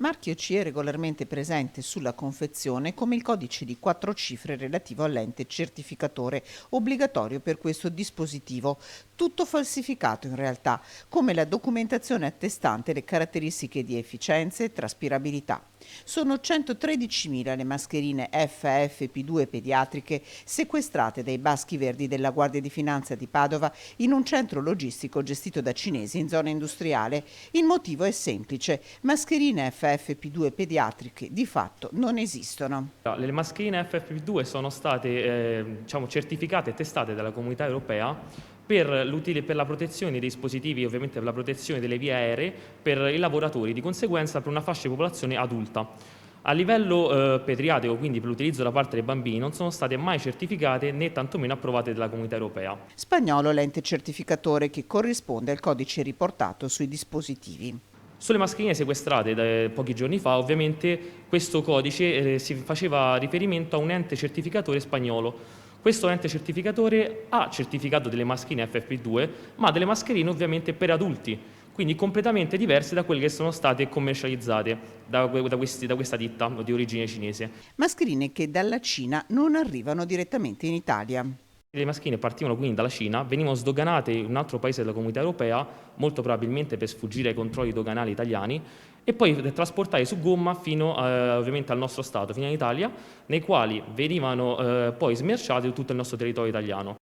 Marchio CE regolarmente presente sulla confezione come il codice di 4 cifre relativo all'ente certificatore, obbligatorio per questo dispositivo. Tutto falsificato in realtà, come la documentazione attestante le caratteristiche di efficienza e traspirabilità. Sono 113.000 le mascherine FFP2 pediatriche sequestrate dai Baschi Verdi della Guardia di Finanza di Padova in un centro logistico gestito da cinesi in zona industriale. Il motivo è semplice: mascherine FFP2 pediatriche di fatto non esistono. Le mascherine FFP2 sono state certificate e testate dalla Comunità Europea per la protezione dei dispositivi, ovviamente per la protezione delle vie aeree per i lavoratori, di conseguenza per una fascia di popolazione adulta. A livello pediatrico, quindi per l'utilizzo da parte dei bambini, non sono state mai certificate né tantomeno approvate dalla Comunità Europea. Spagnolo l'ente certificatore che corrisponde al codice riportato sui dispositivi. Sulle mascherine sequestrate pochi giorni fa, ovviamente questo codice si faceva riferimento a un ente certificatore spagnolo. Questo ente certificatore ha certificato delle mascherine FFP2, ma delle mascherine ovviamente per adulti, quindi completamente diverse da quelle che sono state commercializzate da questa ditta di origine cinese. Mascherine che dalla Cina non arrivano direttamente in Italia. Le mascherine partivano quindi dalla Cina, venivano sdoganate in un altro paese della Comunità Europea, molto probabilmente per sfuggire ai controlli doganali italiani, e poi trasportate su gomma fino ovviamente al nostro Stato, fino in Italia, nei quali venivano poi smerciate su tutto il nostro territorio italiano.